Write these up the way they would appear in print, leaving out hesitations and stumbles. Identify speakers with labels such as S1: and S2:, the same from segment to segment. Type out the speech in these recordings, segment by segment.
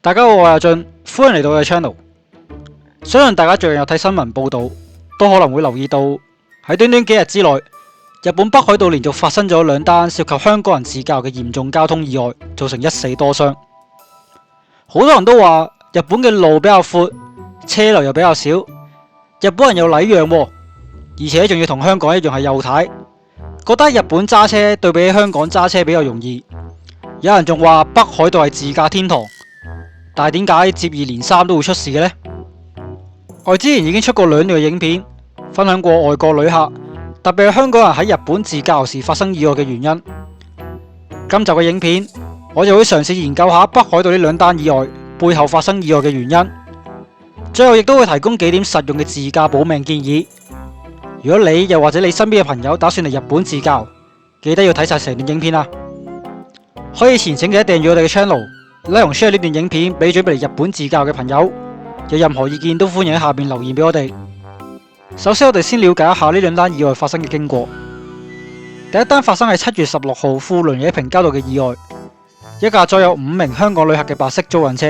S1: 大家好，我係阿俊，歡迎嚟到我嘅 channel。相信大家最近有睇新聞報道，都可能會留意到喺短短幾日之內，日本北海道連續發生咗2單涉及香港人自駕遊嘅嚴重交通意外，造成1死多傷。好多人都話日本嘅路比較闊，車流又比較少，日本人有禮讓喎，而且仲要同香港一樣係右軚，覺得日本揸車對比起香港揸車比較容易。有人仲話北海道係自駕天堂，但係點解接二連三都會出事嘅呢？我之前已經出過2段嘅影片，分享過外國旅客，特別係香港人喺日本自駕遊時發生意外嘅原因。今集嘅影片，我就會嘗試研究下北海道呢2單意外背後發生意外嘅原因，最後亦都會提供幾點實用嘅自駕保命建議。如果你又或者你身邊嘅朋友打算嚟日本自駕遊，記得要睇晒成段影片啊！可以前請記得訂閱我哋嘅 channel，like 同 share 呢段影片俾準備嚟日本自駕遊嘅朋友。有任何意見都歡迎喺下面留言俾我哋。首先我哋先了解一下呢2單意外發生嘅經過。第一單發生喺7月16號富良野平交道嘅意外，一架載有5名香港旅客嘅白色租賃車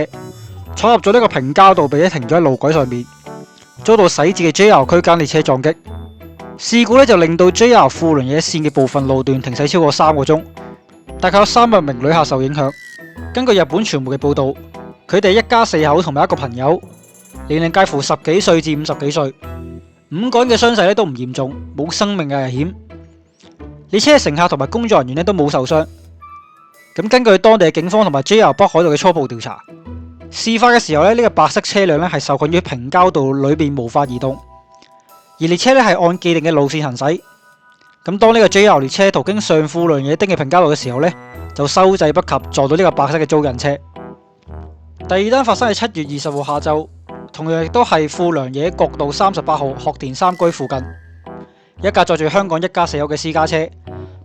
S1: 闖入咗呢個平交道，並且停咗喺路軌上面，遭到駛至嘅 JR 區間列車撞擊。事故就令到 JR 富良野線嘅部分路段停駛超過3個鐘，大概有300名旅客受影響。根據日本傳媒嘅報道，佢哋一家4口同埋一個朋友，年齡介乎10幾歲至50幾歲，5個人嘅傷勢都唔嚴重，冇生命嘅危險。列車嘅乘客同埋工作人員都冇受傷。咁根據當地嘅警方同埋 JR 北海道嘅初步調查，事發嘅時候呢個白色車輛係受困於平交道裏邊無法移動，而列車係按既定嘅路線行駛。咁當呢個 JR 列車途經上富良野町嘅平交道嘅時候呢，就收掣不及，撞到呢個白色嘅租賃車。第2單發生喺7月20號下晝，同樣亦都係富良野國道38號學田三居附近，一架載住香港一家4口嘅私家車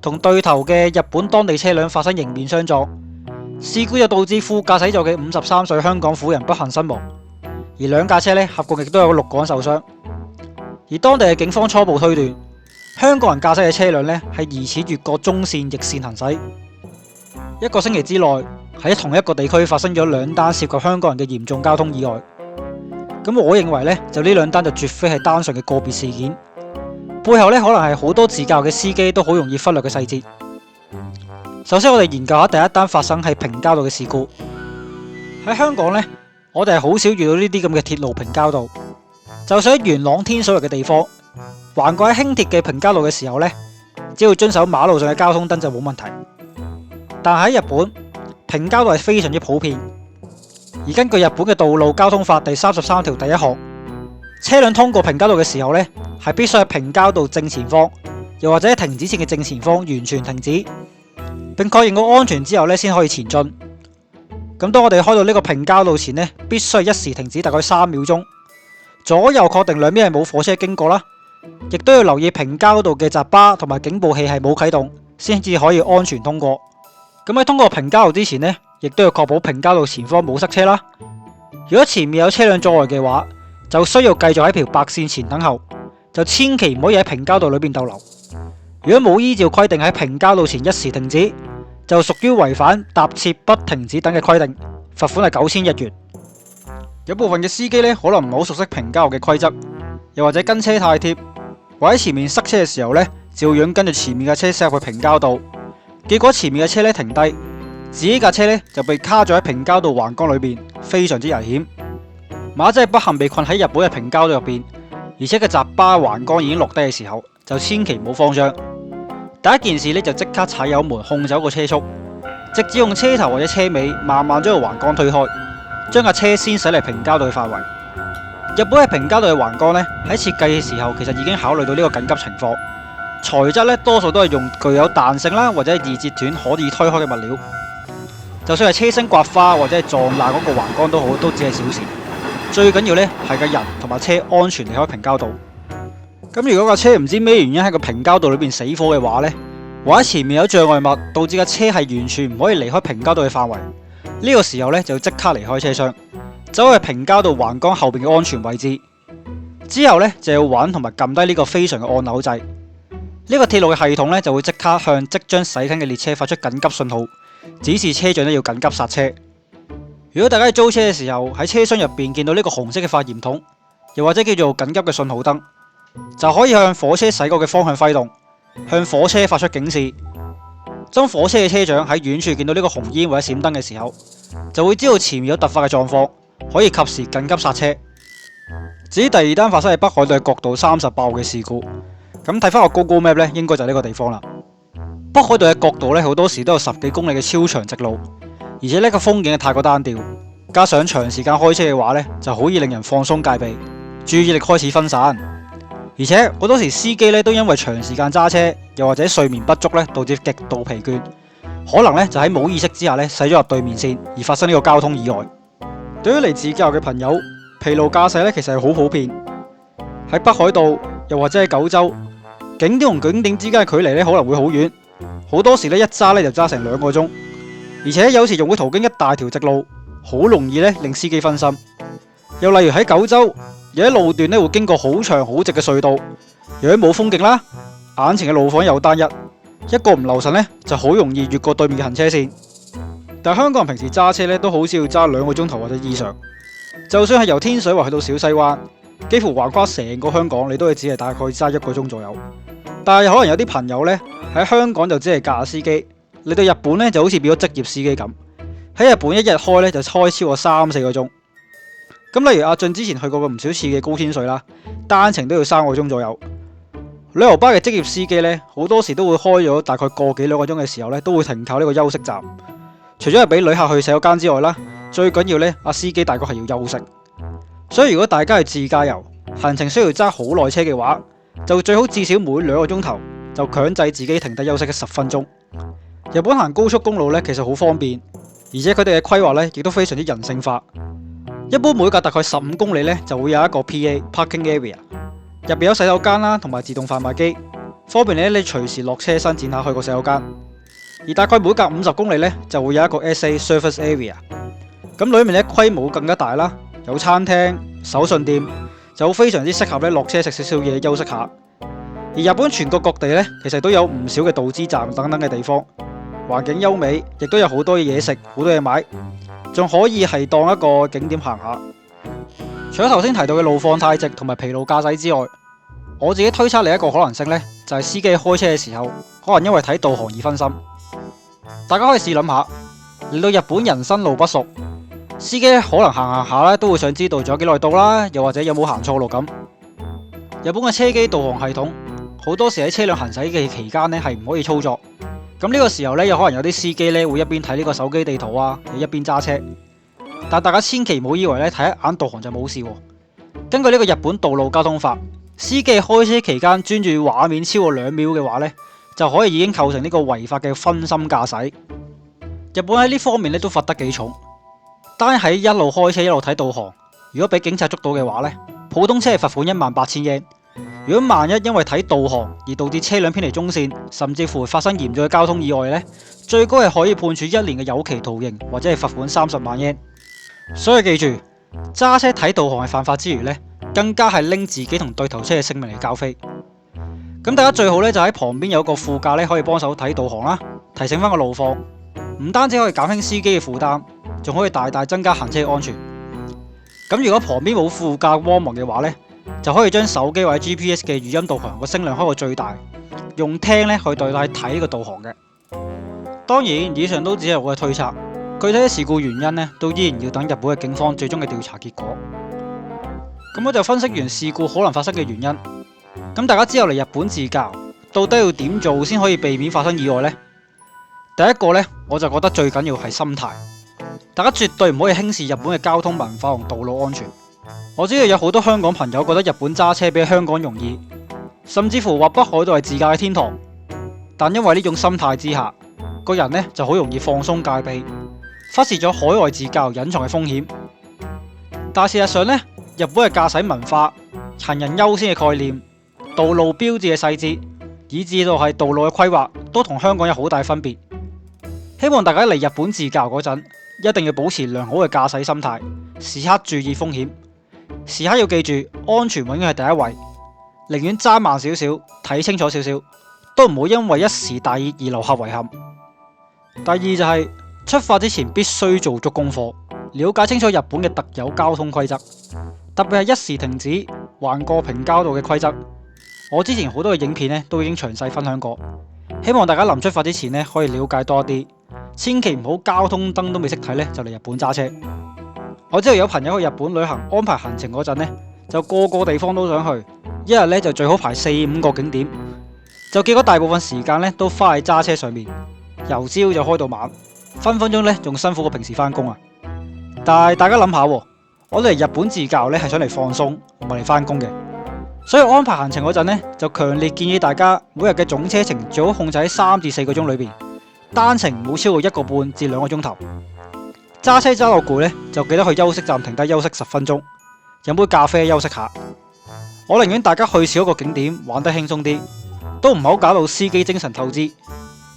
S1: 同對頭嘅日本當地車輛發生迎面相撞，事故就導致副駕駛座嘅53歲香港婦人不幸身亡，而2架車合共亦都有6個人受傷。而當地嘅警方初步推斷，香港人駕駛嘅車輛係疑似越過中線逆線行駛。1個星期之內喺同一個地區發生咗2單涉及香港人嘅嚴重交通意外。咁我認為呢2單就絕非係單純嘅個別事件，背後可能係好多自駕嘅司機都好容易忽略嘅細節。首先我哋研究下第1單發生喺平交道嘅事故。喺香港呢，我哋係好少遇到呢啲咁嘅鐵路平交道，就算喺元朗天水圍嘅地方，橫過喺輕鐵嘅平交道嘅時候呢，只要遵守馬路上嘅交通燈就冇問題。但喺日本，平交道係非常之普遍，而根據日本嘅道路交通法第33條第1項，車輛通過平交道嘅時候呢，係必須喺平交道正前方，又或者喺停止線嘅正前方完全停止，並確認好安全之後呢，先可以前進。咁當我哋開到呢個平交道前呢，必須係一時停止大概3秒鐘，左右確定兩邊係冇火車經過啦，亦都要留意平交道嘅閘巴同埋警報器係冇啟動，先至可以安全通過。咁喺通過平交道之前呢，亦都要確保平交道前方冇塞車啦。如果前面有車輛阻礙嘅話，就需要繼續喺條白線前等候，就千祈唔可以喺平交道裏邊逗留。如果冇依照規定喺平交道前一時停止，就屬於違反踏切不停止等嘅規定，罰款係9000日元。有部分嘅司機可能唔係好熟悉平交道嘅規則，又或者跟車太貼，或者前面塞車嘅時候照樣跟住前面嘅車駛入去平交道。結果前面嘅車停低，自己架車就被卡咗喺平交道橫桿裏邊，非常之危險。馬仔不幸被困喺日本嘅平交道入邊，而且個閘巴橫桿已經落低嘅時候，就千祈唔好慌張。第一件事就即刻踩油門控走個車速，直至用車頭或者車尾慢慢將個橫桿推開，將架車先駛嚟平交道嘅範圍。日本嘅平交道嘅橫桿喺設計嘅時候，其實已經考慮到呢個緊急情況。材質多數都係用具有彈性啦，或者係易折斷可以推開嘅物料。就算係車身刮花或者係撞爛嗰個橫桿都好，都只係小事。最緊要係個人同埋車安全離開平交道。咁如果架車唔知咩原因喺個平交道裏邊死火嘅話或者前面有障礙物導致架車係完全唔可以離開平交道嘅範圍，呢個時候就要即刻離開車廂，走去平交道橫桿後邊嘅安全位置。之後就要揾同埋撳低呢個非常嘅按鈕掣。呢個鐵路嘅系統就會即刻向即將駛近嘅列車發出緊急信號，指示車長要緊急剎車。如果大家喺租車嘅時候喺車廂入邊見到呢個紅色嘅發炎筒，又或者叫做緊急嘅信號燈，就可以向火車駛過嘅方向揮動，向火車發出警示。當火車嘅車長喺遠處見到呢個紅煙或者閃燈嘅時候，就會知道前面有突發嘅狀況，可以及時緊急剎車。至於第二單發生喺北海道嘅國道38號嘅事故，咁睇翻個 Google Map 咧，應該就係呢個地方啦。北海道嘅國道咧，好多時都有10幾公里嘅超長直路，而且呢個風景太過單調，加上長時間開車嘅話咧，就好易令人放鬆戒備，注意力開始分散。而且好多時司機咧都因為長時間揸車，又或者睡眠不足咧，導致極度疲倦，可能咧就喺冇意識之下咧駛咗入對面線，而發生呢個交通意外。對於嚟自教育嘅朋友，疲勞駕駛咧其實係好普遍。喺北海道又或者喺九州，景點同景點之間嘅距離咧可能會好遠，好多時咧一揸咧就揸成2個鐘，而且有時仲會途經一大條直路，好容易咧令司機分心。又例如喺九州，有啲路段咧會經過好長好直嘅隧道，由於冇風景啦，眼前嘅路況又單一，一個唔留神咧就好容易越過對面嘅行車線。但係香港人平時揸車咧都好少要揸2個鐘頭或者以上，就算係由天水圍去到小西灣，幾乎橫跨成個香港，你都係只係大概揸1個鐘左右。但係可能有啲朋友咧喺香港就只係駕司機，嚟到日本咧就好似變咗職業司機咁，喺日本一日開咧就開超過3-4個鐘。咁例如阿俊之前去過唔少次嘅高天水啦，單程都要3個鐘左右。旅遊巴嘅職業司機咧，好多時都會開咗大概個幾2個鐘嘅時候咧，都會停靠呢個休息站。除咗係俾旅客去洗手間之外啦，最緊要咧，阿司機大概係要休息。所以如果大家係自駕遊，行程需要揸好耐車嘅話，就最好至少每2個鐘頭就強制自己停低休息10分鐘。日本行高速公路咧，其實好方便，而且佢哋嘅規劃咧亦都非常之人性化。一般每隔大概15公里咧，就會有一個 PA parking area， 入邊有洗手間啦，同埋自動販賣機，方便你隨時落車伸展下去個洗手間。而大概每隔50公里咧，就會有一個 SA service area， 咁裏面咧規模更加大啦，有餐廳、手信店，就非常之適合咧落車食少少嘢休息下。而日本全國各地咧，其實都有唔少嘅導資站等等嘅地方，環境優美，亦都有好多嘢食，好多嘢買。仲可以係當一個景點行下。除咗頭先提到嘅路況太直同埋疲勞駕駛之外，我自己推測另一個可能性呢，就係司機開車嘅時候，可能因為睇導航而分心。大家可以試諗下，嚟到日本人生路不熟，司機可能行下咧都會想知道仲有幾耐到啦，又或者有冇行錯路咁。日本嘅車機導航系統好多時喺車輛行駛嘅期間呢係唔可以操作。咁呢個時候咧，有可能有啲司機咧會一邊睇呢個手機地圖啊，一邊揸車。但大家千祈唔好以為咧睇一眼導航就冇事喎。根據呢個日本道路交通法，司機開車期間專注畫面超過2秒嘅話咧，就可以已經構成呢個違法嘅分心駕駛。日本喺呢方面咧都罰得幾重，單喺一路開車一路睇導航，如果俾警察捉到嘅話咧，普通車係罰款18000yen。如果萬一因為睇導航而導致車輛偏離中線，甚至乎發生嚴重嘅交通意外呢，最高係可以判處1年嘅有期徒刑，或者係罰款30萬yen。所以記住，揸車睇導航係犯法之餘呢，更加係拎自己同對頭車嘅性命嚟交飛。咁大家最好呢，就喺旁邊有個副駕呢，可以幫手睇導航啦，提醒翻個路況，唔單止可以減輕司機嘅負擔，仲可以大大增加行車嘅安全。咁如果旁邊冇副駕幫忙嘅話呢，就可以將手機或者 GPS 嘅語音導航個聲量開到最大，用聽咧去代替睇呢個導航嘅。當然，以上都只係我嘅推測，具體嘅事故原因咧，都依然要等日本嘅警方最終嘅調查結果。咁我就分析完事故可能發生嘅原因。咁大家之後嚟日本自駕，到底要點做先可以避免發生意外呢？第一個呢，我就覺得最緊要係心態，大家絕對唔可以輕視日本嘅交通文化同道路安全。我知道有好多香港朋友覺得日本揸車比香港容易，甚至乎話北海道係自駕嘅天堂。但因為呢種心態之下，個人呢就好容易放鬆戒備，忽視咗海外自駕隱藏嘅風險。但事實上呢，日本嘅駕駛文化、行人優先嘅概念、道路標誌嘅細節，以至到係道路嘅規劃，都同香港有好大分別。希望大家嚟日本自駕嗰陣，一定要保持良好嘅駕駛心態，時刻注意風險。時刻要記住，安全永遠係第一位，寧願揸慢少少，睇清楚少少，都唔好因為一時大意而留下遺憾。第二就係出發之前必須做足功課，了解清楚日本嘅特有交通規則，特別係一時停止、橫過平交道嘅規則。我之前好多嘅影片咧都已經詳細分享過，希望大家臨出發之前咧可以了解多啲，千祈唔好交通燈都未識睇咧就嚟日本揸車。我知道有朋友去日本旅行安排行程嗰陣咧，就個個地方都想去，一日咧就最好排4-5個景點，就結果大部分時間咧都花喺揸車上面，由朝就開到晚，分分鐘咧仲辛苦過平時返工啊！但係大家諗下，我哋嚟日本自駕咧係想嚟放鬆，唔係嚟返工嘅。所以安排行程嗰陣咧，就強烈建議大家每日嘅總車程最好控制喺3至4個鐘裏邊，單程唔好超過1個半至2個鐘頭。揸車揸到攰咧，就記得去休息站停低休息10分鐘，飲杯咖啡休息下。我寧願大家去少一個景點，玩得輕鬆啲，都唔好搞到司機精神透支。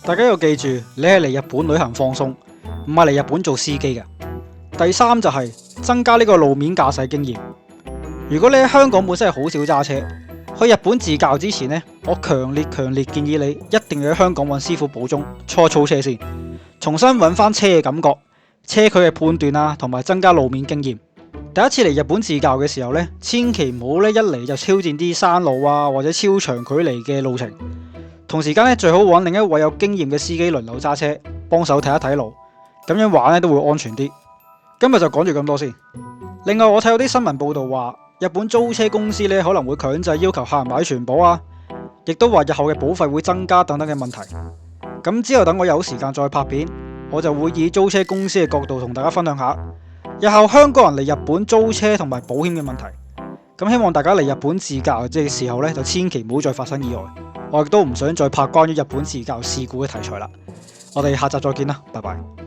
S1: 大家要記住，你係嚟日本旅行放鬆，唔係嚟日本做司機嘅。第三就係增加呢個路面駕駛經驗。如果你喺香港本身係好少揸車，去日本自駕之前呢，我強烈建議你一定要喺香港揾師傅補鐘操車先，重新揾翻車嘅感覺、車距嘅判斷啊，同埋增加路面經驗。第一次嚟日本自駕嘅時候呢，千祈唔好一嚟就超戰啲山路啊，或者超長距離嘅路程。同時間咧，最好揾另一位有經驗嘅司機輪流揸車，幫手睇一睇路，咁樣玩咧都會安全啲。今日就講住咁多先。另外，我睇到啲新聞報道話，日本租車公司咧可能會強制要求客人買全保啊，亦都話日後嘅保費會增加等等嘅問題。咁之後等我有時間再拍片，我就會以租車公司嘅角度同大家分享下日後香港人嚟日本租車同埋保險嘅問題。咁希望大家嚟日本自駕嘅時候咧，就千祈唔好再發生意外。我亦都唔想再拍關於日本自駕事故嘅題材啦。我哋下集再見啦，拜拜。